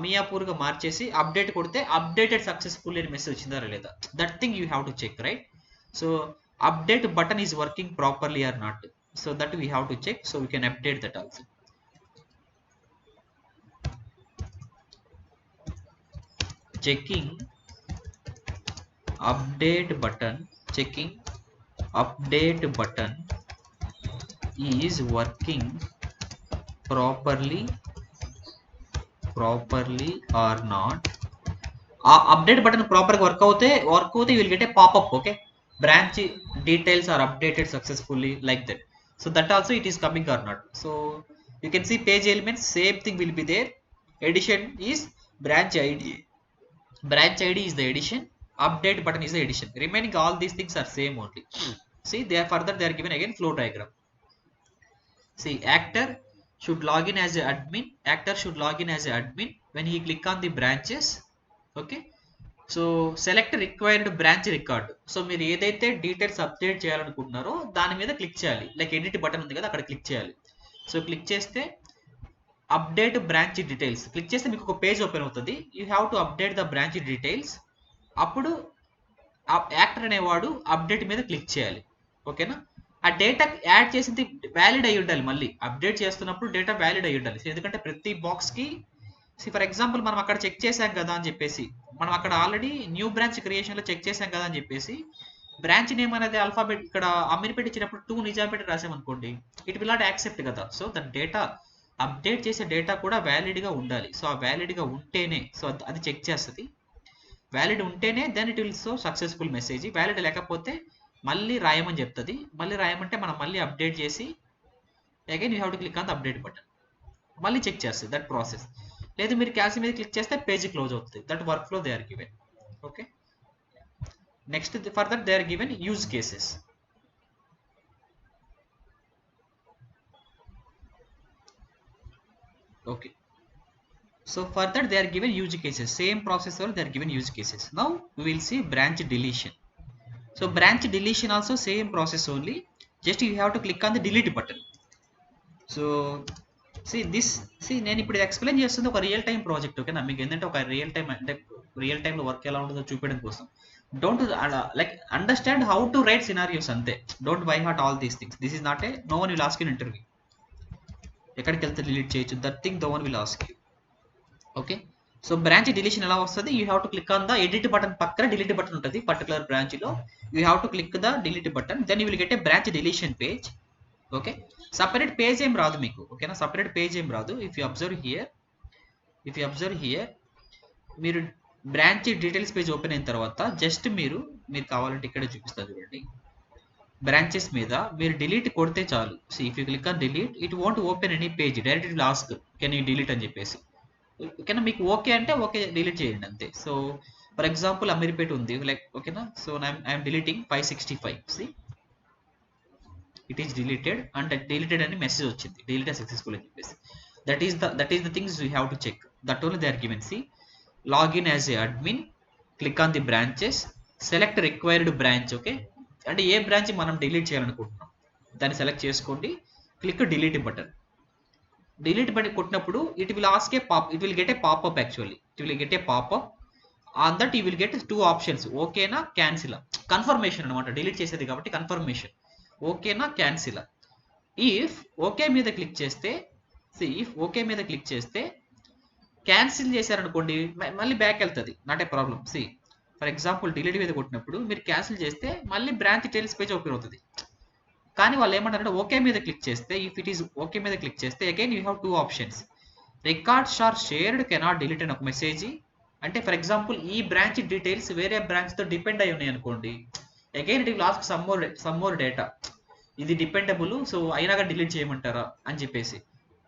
మియాపూర్గా మార్చేసి అప్డేట్ కొడితే అప్డేటెడ్ సక్సెస్ఫుల్ అని మెసేజ్ వచ్చిందా లేదా, that thing you have to check, right. సో update button is working properly or not, so that we have to check, so we can update that also. Checking update button, checking update button is working properly or not. Update button proper work అవుతే you will get a pop-up. Okay, branch details are updated successfully, like that. So that also it is coming or not. So you can see page elements, same thing will be there. Addition is branch id, branch id is the addition, update button is the addition. Remaining all these things are same only. See, they are further they are given again flow diagram. See, actor should log in as an admin. Actor should log in as an admin when he click on the branches. Okay, so select required branch record. So మీరు ఏదైతే details update చేయాలనుకుంటున్నారో దాని మీద click చేయాలి. Like edit button ఉంది కదా, అక్కడ click చేయాలి. సో క్లిక్ చేస్తే అప్డేట్ బ్రాంచ్ డీటెయిల్స్ క్లిక్ చేస్తే మీకు ఒక పేజ్ ఓపెన్ అవుతుంది. You have to update the branch details. అప్పుడు యాక్టర్ అనేవాడు అప్డేట్ మీద క్లిక్ చేయాలి. ఓకేనా, ఆ డేటా యాడ్ చేసింది వ్యాలిడ్ అయి ఉండాలి. మళ్ళీ అప్డేట్ చేస్తున్నప్పుడు డేటా వ్యాలిడ్ అయి ఉండాలి. ఎందుకంటే ప్రతి బాక్స్కి, ఫర్ ఎగ్జాంపుల్ మనం అక్కడ చెక్ చేసాం కదా అని చెప్పేసి, మనం అక్కడ ఆల్రెడీ న్యూ బ్రాంచ్ క్రియేషన్లో చెక్ చేసాం కదా అని చెప్పేసి బ్రాంచ్ నేమ్ అనేది ఆల్ఫాబెట్ ఇక్కడ అమీర్పేట ఇచ్చినప్పుడు 2 నిజాంపేట రాసామనుకోండి, ఇట్ విల్ నాట్ యాక్సెప్ట్ కదా. సో దాని డేటా అప్డేట్ చేసే డేటా కూడా వ్యాలిడ్గా ఉండాలి. సో ఆ వ్యాలిడ్గా ఉంటేనే, సో అది చెక్ చేస్తుంది. వ్యాలిడ్ ఉంటేనే then it will show successful message. Valid లేకపోతే మళ్ళీ రాయమని చెప్తుంది. మళ్ళీ రాయమంటే మనం మళ్ళీ అప్డేట్ చేసి again you have to click on the update button, మళ్ళీ చెక్ చేస్తుంది. That process. లేదు మీరు క్యాన్సిల్ మీద క్లిక్ చేస్తే పేజ్ క్లోజ్ అవుతుంది. That work flow they are given. Okay, next further they are given use cases. Okay, so further they are given use cases, same processor they are given use cases. Now we will see branch deletion. So branch deletion also same process only, just you have to click on the delete button. So నేను ఇప్పుడు explain చేస్తుంది ఒక real time project. ఓకేనా, మీకు ఏంటంటే ఒక real time అంటే real టైంలో వర్క్ ఎలా ఉంటుందో చూపించడం కోసం. Don't like understand how to write scenarios అంతే. Don't by heart all these things. This is not a no one will ask in interview. ఎక్కడికి వెళ్తే డిలీట్ చేయొచ్చు, that thing no one will ask you. Okay, so branch deletion ఎలా వస్తుంది, you have to click on the edit button పక్కన delete button ఉంటుంది particular branch లో. You have to click the delete button, then you will get a branch deletion page. Okay, separate page ఏం రాదు మీకు. ఓకేనా, separate page ఏం రాదు. If you observe here మీరు బ్రాంచ్ డీటెయిల్స్ పేజ్ ఓపెన్ అయిన తర్వాత జస్ట్ మీరు కావాలంటే ఇక్కడే చూపిస్తారు చూడండి. బ్రాంచెస్ మీద మీరు డిలీట్ కొడితే చాలు. So if you click on delete, it won't open any page, direct it will ask can you delete అని చెప్పేసి. ఓకేనా, మీకు ఓకే అంటే ఓకే డిలీట్ చేయండి అంతే. సో ఫర్ ఎగ్జాంపుల్ అమీర్పేట ఉంది లైక్, ఓకేనా, so I'm deleting 565. See it is deleted and deleted అని మెసేజ్ వచ్చింది, డిలీటెడ్ సక్సెస్ఫుల్ అని చెప్పేసి. That is the things you have to check. That only they are given. See login as a admin, click on the branches, select required branch. Okay, అంటే ఏ branch మనం delete చేయాలనుకుంటున్నాం దాన్ని select చేసుకోండి. Click delete button. Delete button కొట్టినప్పుడు it will ask a pop, it will get A popup. Actually it will get A popup. On that you will get 2 options, ఓకేనా cancel. Confirmation అనమాట, delete చేసేది కాబట్టి confirmation, ఓకేనా cancel. If okay మీద click చేస్తే, if okay మీద click చేస్తే cancel చేశారనుకోండి మళ్ళీ బ్యాక్ వెళ్తుంది, not a problem. For example delete మీద కొట్టినప్పుడు మీరు క్యాన్సిల్ చేస్తే మళ్ళీ బ్రాంచ్ డీటెయిల్స్ పేజ్ ఓపెన్ అవుతుంది. కానీ వాళ్ళు ఏమంటారంటే ఓకే మీద క్లిక్ చేస్తే, ఇఫ్ ఇట్ ఈస్ ఓకే మీద క్లిక్ చేస్తే again you have 2 options, records are shared cannot delete అని ఒక మెసేజ్. అంటే ఫర్ ఎగ్జాంపుల్ ఈ బ్రాంచ్ డీటెయిల్స్ వేరే బ్రాంచ్తో డిపెండ్ అయి ఉన్నాయి అనుకోండి, again it will ask some more data. ఇది డిపెండబుల్, సో అయినా డిలీట్ చేయమంటారా అని చెప్పేసి.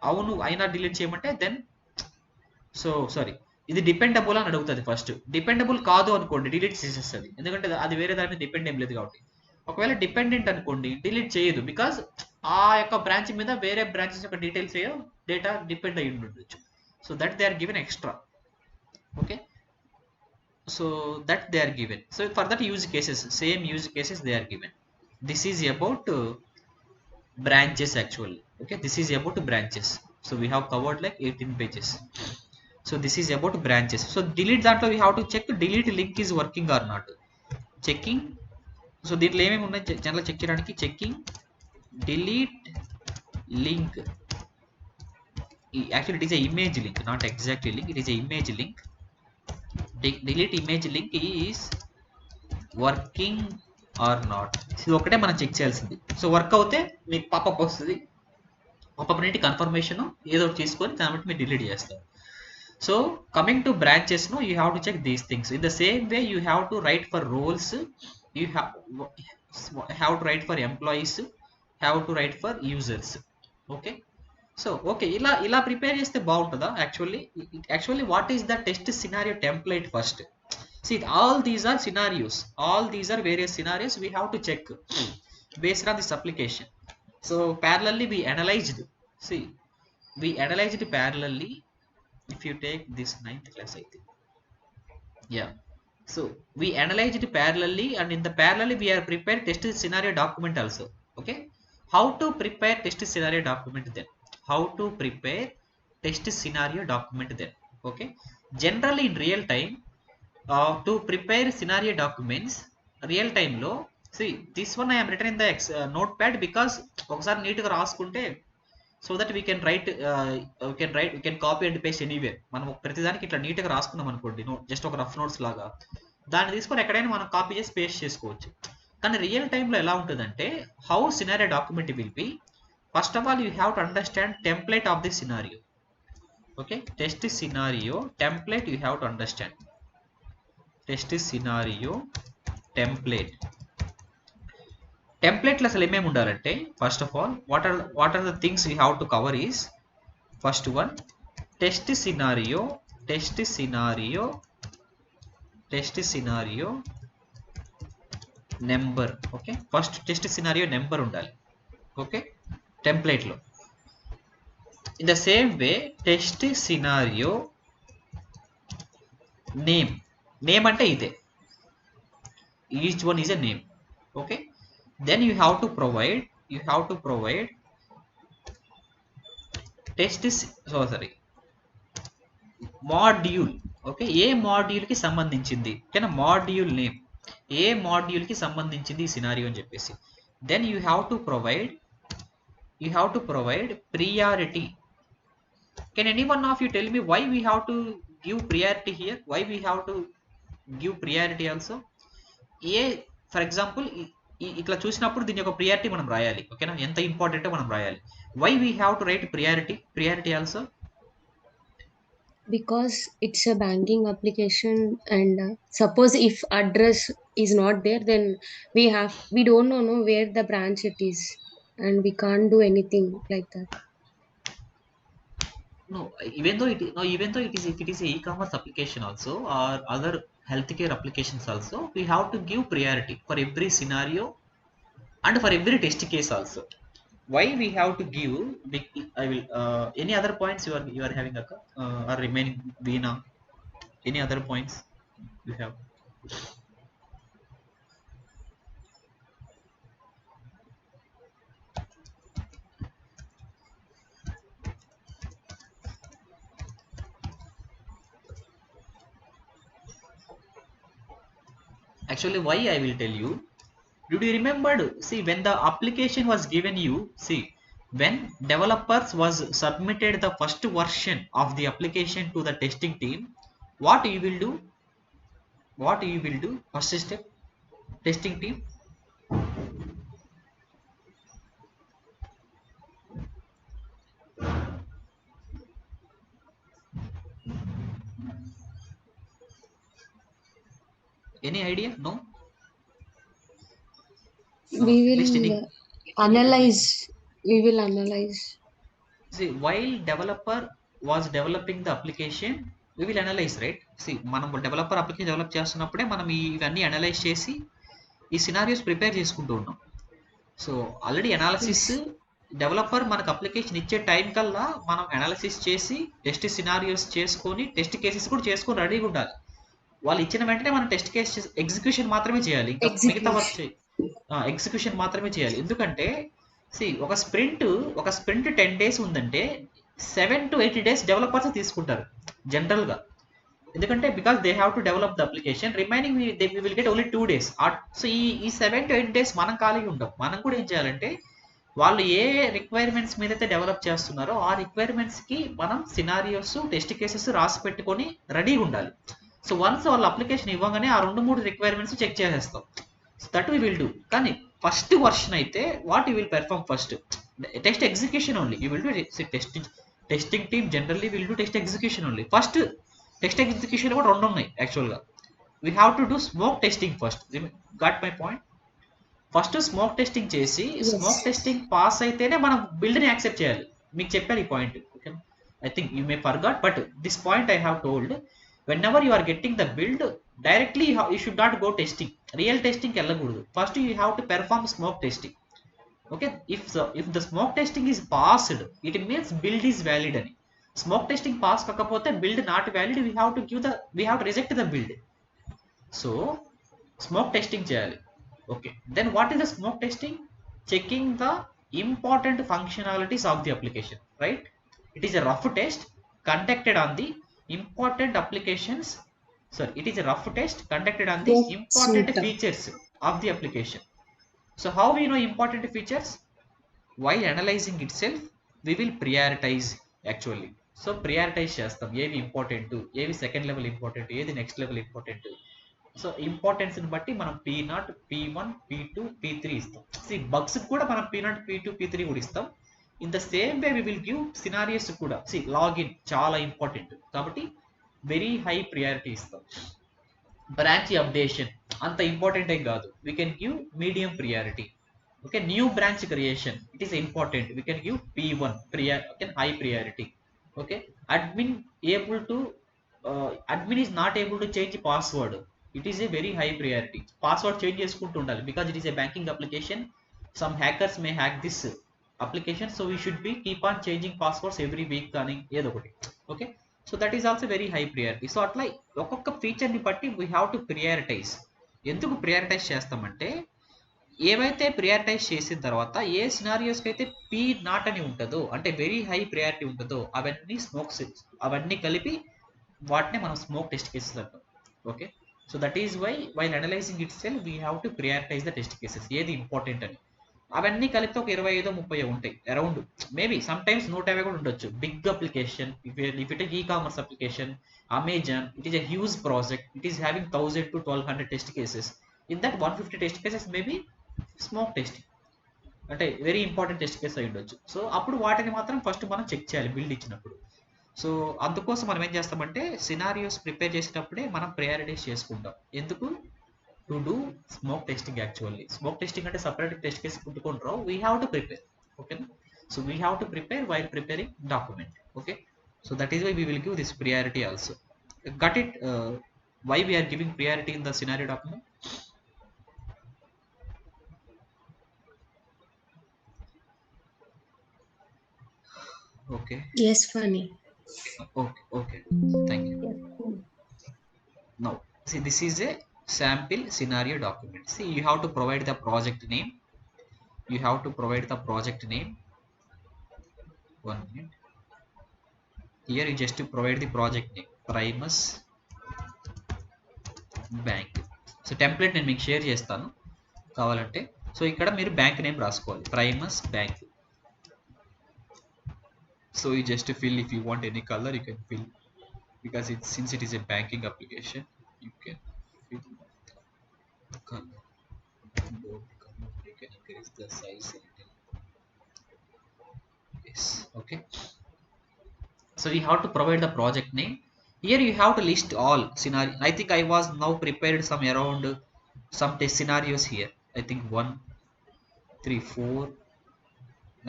అవును అయినా డిలీట్ చేయమంటే దెన్ సారీ ఇది డిపెండబుల్ అని అడుగుతుంది ఫస్ట్. డిపెండబుల్ కాదు అనుకోండి డిలీట్ చేసేస్తుంది, ఎందుకంటే అది వేరే దాని మీద డిపెండ్ ఏం లేదు కాబట్టి. ఒకవేళ డిపెండెంట్ అనుకోండి డిలీట్ చేయదు, బికాజ్ ఆ యొక్క బ్రాంచ్ మీద వేరే బ్రాంచెస్ యొక్క డీటెయిల్స్ డేటా డిపెండ్ అయ్యి ఉండొచ్చు. So that they are given extra. Okay, so that they are given. So for that use cases, same use cases they are given. This is about branches actually. Okay, this is about branches. So we have covered like 18 pages. So this is about branches. So delete that we have to check delete link is working or not. Checking. So దీంట్లో ఏమేమి ఉన్నాయి general check చేయడానికి? Checking delete link. Actually it is a image link, not exactly link, it is a image link. Delete image link is working or not. ఇది ఒకటే మనం check చేయాల్సింది. So work అవుతే మీకు పాపప్ వస్తుంది. పాపప్ నుండి confirmation ఏదో ఒకటి తీసుకొని దాన్ని బట్టి మీరు డిలీట్ చేస్తారు. So coming to branches no you have to check these things. In the same way you have to write for roles, you have to write for employees, have to write for users. Okay, so okay, ఇలా prepare చేస్తే బాగుంటుందా? Actually what is the test scenario template first? See, all these are scenarios. All these are various scenarios we have to check based on this application. So parallelly we analyzed. See, we analyzed parallelly. If you take this 9th class, I think. Yeah. So we analyzed parallelly, and in the parallelly we are prepared test scenario document also. Okay. How to prepare test scenario document then? How to prepare test scenario document then? Okay. Generally in real time, to prepare scenario documents real time లో, see this one I am written in the notepad because ఒకసారి నీట్గా రాసుకుంటే so that we can write, we can copy and paste anywhere. మనం ప్రతిదానికి ఇట్లా నీట్గా రాసుకున్నాం అనుకోండి, జస్ట్ ఒక రఫ్ నోట్స్ లాగా, దాన్ని తీసుకొని ఎక్కడైనా మనం కాపీ చేసి పేస్ట్ చేసుకోవచ్చు. కానీ రియల్ టైంలో ఎలా ఉంటుందంటే, how scenario document will be, first of all you have to understand template of the scenario. Okay, test scenario template you have to understand. Test scenario template. టెంప్లెట్లు అసలు ఏమేమి ఉండాలంటే, first of all what are the things you have to cover is, first one test scenario number. Okay, first test scenario number ఉండాలి. Okay, టెంప్లెట్లో. In the same way test scenario name. Name అంటే ఇదే, each one is a name. Okay, then you have to provide module. Okay, A module కి సంబంధించింది, ఓకేనా, module name, ఏ module కి సంబంధించింది ఈ సినారియో అని చెప్పేసి. Then you have to provide priority. Can any one of you tell me why we have to give priority here? Why we have to give priority also? For example ఇట్లా చూసినప్పుడు దీని యొక్క priority మనం రాయాలి. ఓకేనా, ఎంత ఇంపార్టెంట్ మనం రాయాలి. Why we have to write priority also? Because it's a banking application, and suppose if address is not there, then we don't know where the branch it is, and we can't do anything like that. No, even though it is, if it is a e-commerce application also or other healthcare applications also, we have to give priority for every scenario and for every test case also. Why we have to give? I will any other points you are having, Akka, or remaining Veena? Any other points you have? Actually, why I will tell you. Did you remember? See, when the application was given you, see, when developers was submitted the first version of the application to the testing team, what you will do? First step, testing team. Any idea? No. We will analyze. See, while developer was developing the application, we will analyze, right? See, మనం developer application develop చేస్తున్నప్పుడే మనం ఇవన్నీ analyse చేసి ఈ scenarios prepare చేసుకుంటూ ఉన్నాం. So already analysis developer మనకు application ఇచ్చే time కల్లా మనం అనాలిసిస్ చేసి టెస్ట్ సినారియోస్ చేసుకొని టెస్ట్ కేసెస్ కూడా చేసుకొని రెడీగా ఉండాలి. వాళ్ళు ఇచ్చిన వెంటనే మనం టెస్ట్ కేస్ ఎగ్జిక్యూషన్ మాత్రమే చేయాలి. ఇంకా మిగతా వర్క్ Execution. ఎగ్జిక్యూషన్ మాత్రమే చేయాలి. ఎందుకంటే ఒక స్ప్రింట్ 10 డేస్ ఉందంటే 7 to 8 days డెవలపర్స్ తీసుకుంటారు జనరల్గా. ఎందుకంటే because they have to develop the application, remaining we will get only 2 days. సో ఈ 7 to 8 days మనం ఖాళీగా ఉంటాం. మనం కూడా ఏం చేయాలంటే వాళ్ళు ఏ రిక్వైర్మెంట్స్ మీద అయితే డెవలప్ చేస్తున్నారో ఆ రిక్వైర్మెంట్స్ కి మనం సినారియోస్ టెస్ట్ కేసెస్ రాసి పెట్టుకొని రెడీగా ఉండాలి. సో వన్స్ వాళ్ళ అప్లికేషన్ ఇవ్వగానే ఆ 2-3 రిక్వైర్మెంట్స్ చెక్ చేసేస్తాం. So that we will do. కానీ ఫస్ట్ వర్షన్ అయితే what you will perform first test execution only you will do. Testing team generally will do test execution only. First test execution కూడా 2 ఉన్నాయి యాక్చువల్గా. We have to do smoke testing first. Got my point. First smoke testing చేసి smoke Yes. Testing pass అయితేనే మనం build ని accept చేయాలి. మీకు చెప్పాను ఈ point. Okay, I think you may forgot but this point I have told. Whenever you are getting the build directly you should not go testing, real testing వెళ్ళకూడదు. First you have to perform smoke testing. Okay, if the smoke testing is passed it means build is valid అని. Smoke testing pass కాకపోతే build not valid, we have to reject the build. So smoke testing చేయాలి. Okay, then what is the smoke testing? Checking the important functionalities of the application, right? It is a rough test conducted on the important applications. Sorry, it is a rough test conducted on the Yes, important Smita. features of the application. So how we know important features? While analyzing itself we will prioritize actually. So prioritize చేస్తాం ఏవి important, ఏవి second level important, ఏది next level important. So importance ని బట్టి మనం P0, P1, P2, P3 ఇస్తాం. Bugs కూడా మనం P0, P2, P3 కూడా ఇస్తాం. In the same way we will give scenarios కూడా. లాగిన్ చాలా ఇంపార్టెంట్ కాబట్టి వెరీ హై ప్రియారిటీ ఇస్తాం. బ్రాంచ్ అప్డేషన్ అంత ఇంపార్టెంట్ ఏం కాదు, we can give medium priority. Okay, new branch creation it is important, we can give P1 okay, high priority. Okay, admin able to admin is not able to change password, it is a very high priority. Password change చేసుకుంటూ ఉండాలి because it is A banking application. Some hackers May hack this application, so we should be keep on changing passwords every week కానీ ఏదో ఒకటి. Okay, so that is also very high priority. So అట్లా ఒక్కొక్క ఫీచర్ని బట్టి we have to prioritise. ఎందుకు prioritise చేస్తామంటే ఏవైతే ప్రియారిటైజ్ చేసిన తర్వాత ఏ సినారియోస్కి అయితే P0 అని ఉంటుందో అంటే వెరీ హై ప్రియారిటీ ఉంటుందో అవన్నీ కలిపి వాటిని మనం స్మోక్ టెస్ట్ కేసెస్ అంటాం. Okay, so that is while analysing it self we have to prioritise the test cases ఏది ఇంపార్టెంట్ అని. అవన్నీ కలిపితే ఒక 25-30 ఉంటాయి అరౌండ్. మేబీ సమ్ టైమ్స్ 150 కూడా ఉండొచ్చు. Big application, if it e commerce application, Amazon, it is a huge project, it is having 1000 to 1200 test cases. In that 150 test cases maybe smoke testing అంటే very important test case అయి ఉండొచ్చు. So అప్పుడు వాటిని మాత్రం first మనం check చేయాలి build ఇచ్చినప్పుడు. So అందుకోసం మనం ఏం చేస్తామంటే సినారియోస్ ప్రిపేర్ చేసేటప్పుడే మనం ప్రయారిటైజ్ చేసుకుంటాం. ఎందుకు? To do smoke testing. Actually smoke testing అంటే సపరేట్ టెస్ట్ కేసు పుట్టుకుంటారు, వీ హ్యావ్ టు ప్రిపేర్. ఓకేనా? So we have to prepare while preparing document. Okay, so that is why we will give this priority also. Got it? Why we're giving priority in the scenario document? Okay, Yes, funny. okay, thank you. Now see, this is a sample scenario document. See, you have to provide the project name. One minute. Here you just to provide the project name, Primus Bank. So template నేను మీకు share చేస్తాను కావాలంటే. So ఇక్కడ మీరు bank name రాసుకోవాలి, Primus bank. So you just fill, if you want any color you can fill, because since it is a banking application you can fill color. You can increase the size a little. Yes, okay. So you have to provide the project name. Here you have to list all scenario. I think I was now prepared some around some test scenarios here. I think 1, 3, 4,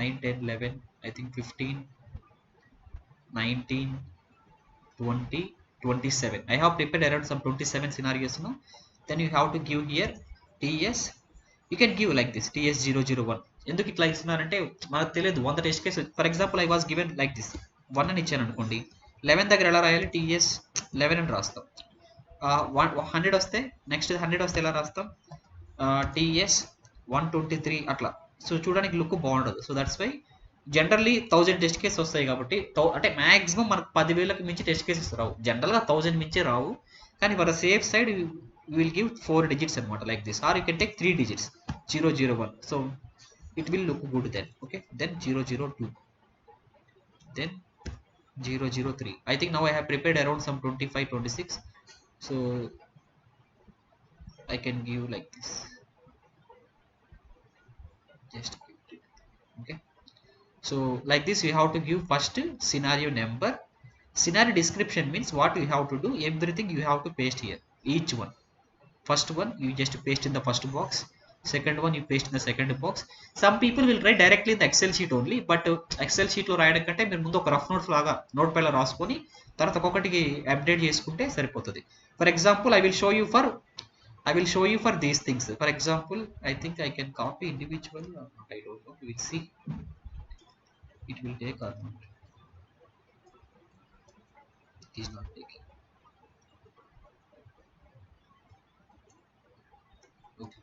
9, 10, 11, I think 15, 19, 20, 27. I have prepared around some 27 scenarios now. Then you have to give here TS. You can give like this TS001. ఎందుకు ఇట్లా ఇస్తున్నారంటే మనకు తెలియదు 100 test case. For example I was given like this 1 అని ఇచ్చాను అనుకోండి, 11 దగ్గర ఎలా రాయాలి, టీఎస్ 11 అని రాస్తాం. 100 వస్తే నెక్స్ట్ 100 వస్తే ఎలా రాస్తాం, టీఎస్ 123 అట్లా. సో చూడడానికి లుక్ బాగుండదు. So that's why generally 1000 test cases వస్తాయి కాబట్టి అంటే మాక్సిమం మనకు 10,000కి మించి టెస్ట్ కేసెస్ రావు. జనరల్గా 1000 మించే రావు, కానీ for safe side will give 4 digits అనమాట, like this. Or you can take 3 digits 001. So it will look good then. Okay, then 002, then 003. I think now I have prepared around some 25 26. So I can give like this, just keep it. Okay, so like this we have to give first scenario number. Scenario description means what you have to do, everything you have to paste here, each one. First one you just paste in the first box, second one you paste in the second box. Some people will write directly in the excel sheet only, but excel sheet లో రాయడం కంటే మీరు ముందు ఒక rough notes లాగా note పైన రాసుకొని తర్వాత ఒక్కొక్కటికి అప్డేట్ చేసుకుంటే సరిపోతుంది. For example I will show you for these things. For example, I think I can copy individual or not, I don't know, we will see it will take or not. It is not taking. Okay,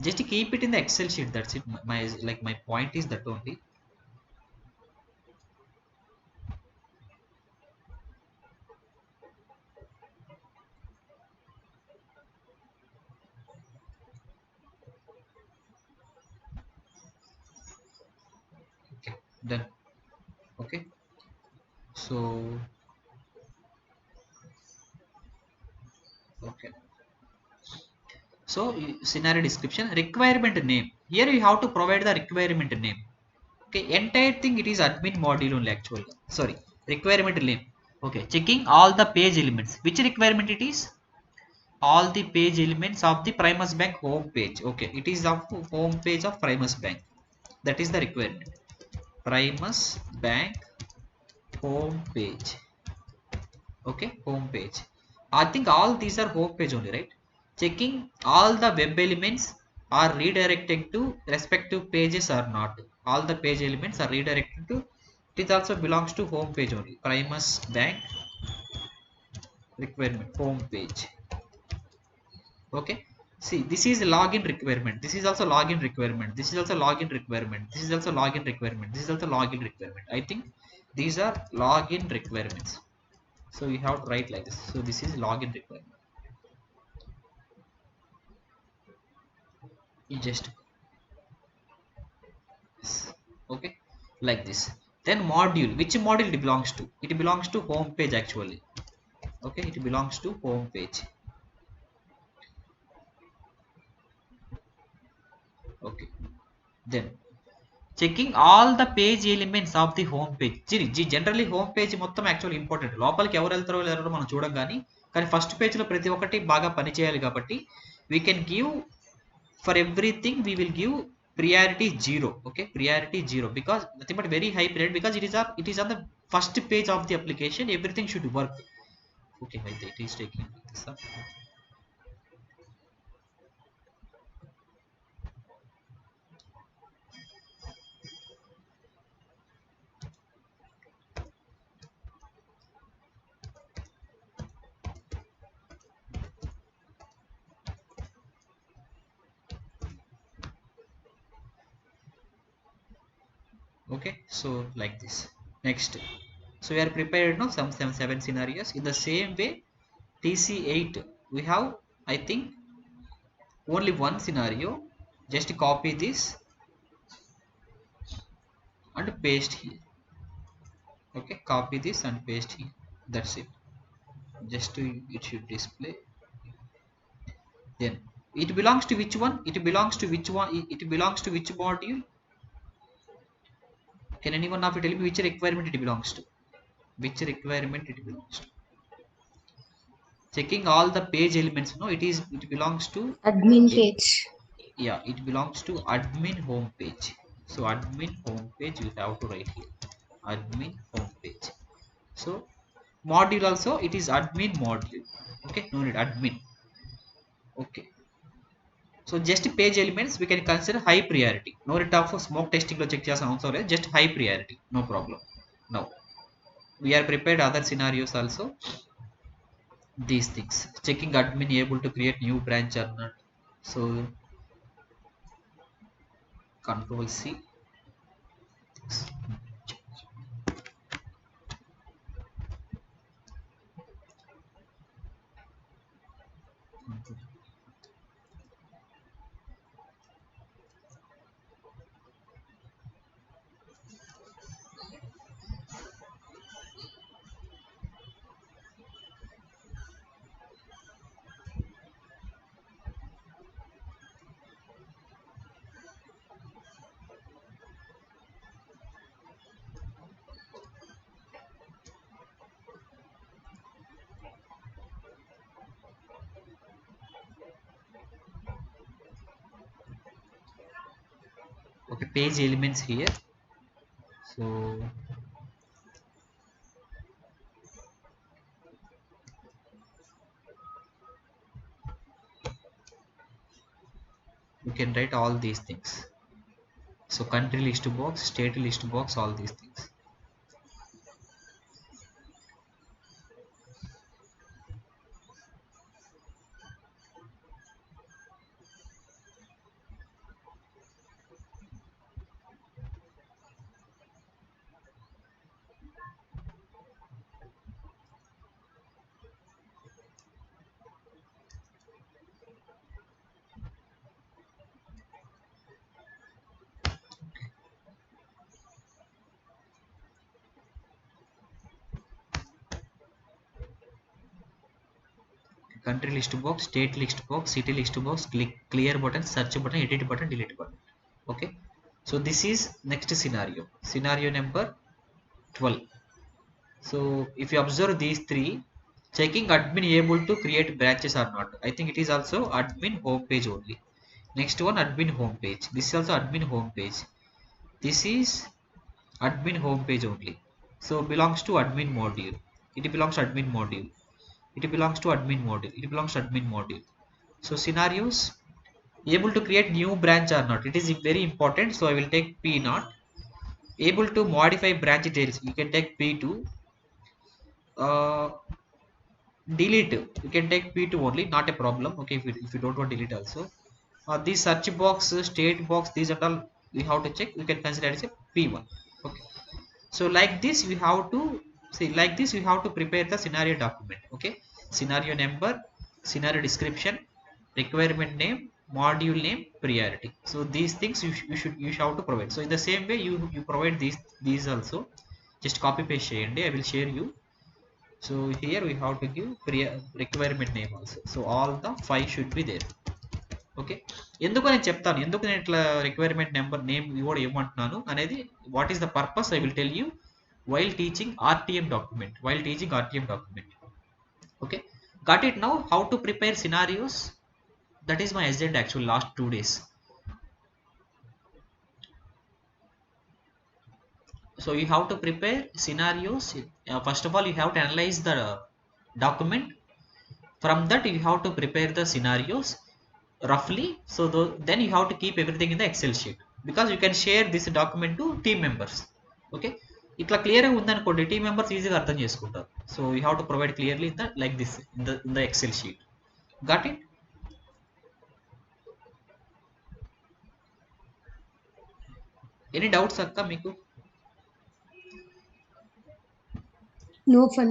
just keep it in the excel sheet, that's it. My point is that only. Okay, done. Okay, so okay, so scenario description, requirement name. Here you have to provide the requirement name. Okay, entire thing it is admin module only actually. Sorry, requirement name. Okay, checking all the page elements. Which requirement it is? All the page elements of the Primus Bank home page. Okay, it is of home page of Primus Bank. That is the requirement. Primus Bank home page. Okay, home page. I think all these are home page only, right? Checking all the web elements are redirecting to respective pages or not. All the page elements are redirected to, it also belongs to home page only. Primus Bank requirement home page. Okay, see, this is login requirement, this is also login requirement, this is also login requirement, this is also login requirement, this is also login requirement. I think these are login requirements, so you have to write like this. So this is login requirement. You just, okay, like this. Then module, which module it belongs to? It belongs to home page actually. Okay, it belongs to home page. Okay, then checking all the page elements of the home page. Generally home page మొత్తం actual important. లోపలికి ఎవరు వెళ్తారో లేరో మనం చూడం కానీ first page లో ప్రతి ఒక్కటి బాగా పని చేయాలి కాబట్టి we can give, for everything we will give priority 0. Okay, priority 0 because nothing but very high priority, because it is on the first page of the application, everything should work. Okay, wait, it is taking this up. Okay, so like this. Next, so we are prepared now some 7 scenarios. In the same way, TC8 we have, I think, only one scenario. Just copy this and paste here. Okay, copy this and paste here, that's it. Just to, it should display. Then it belongs to which one? It belongs to which one? It belongs to which module? Can anyone of you tell me which requirement it belongs to? Which requirement it belongs to? checking all the page elements, no, it belongs to Admin a, page. yeah, it belongs to admin home page. So admin home page you have to write here, admin home page. So module also, it is admin module. Okay, no need admin. Okay, so just page elements we can consider high priority. No need of smoke testing lo check చేయాల్సిన అవసరం లేదు, just high priority, no problem. Now we are prepared other scenarios also. These things, checking admin able to create new branch or not. So control C. Okay, page elements here. So you can write all these things. So country list box, state list box, all these things. Country list box, state list box, city list box, click clear button, search button, edit button, delete button. Okay, so this is next scenario, scenario number 12. So if you observe these three, checking admin able to create branches or not, I think it is also admin home page only. Next one, admin home page, this is also admin home page, this is admin home page only. So belongs to admin module, it belongs to admin module, it belongs to admin module, it belongs to admin module. So scenarios, able to create new branch or not, it is very important. So I will take p not. Able to modify branch details, you can take p2. uh, Delete, you can take p2 only, not a problem. Okay, if you don't want delete also. These search box, state box, these are all we have to check, we can consider it as a p1. Okay, so like this we have to see, like this we have to prepare the scenario document. Okay, scenario number, scenario description, requirement name, module name, priority. So these things you should have to provide. So in the same way you provide these also. Just copy paste cheyandi, I will share you. So here we have to give requirement name also. So all the five should be there. Okay, ఎందుకు నేను చెప్తాను, ఎందుకు నేను ఇట్లా requirement number name కూడా ఇవ్వమంటున్నాను అనేది, what is the purpose I will tell you while teaching RTM document, while teaching RTM document. Okay, got it now how to prepare scenarios. That is my agenda actually last 2 days. So you have to prepare scenarios. First of all you have to analyze the document. From that you have to prepare the scenarios roughly. So then you have to keep everything in the excel sheet, because you can share this document to team members. Okay, ఇట్లా clear గా ఉందనుకోండి team members ఈజీగా అర్థం చేసుకుంటారు. So you have to provide clearly in the like this in the XL sheet. Got it? Any doubts అక్క మీకు? No fun.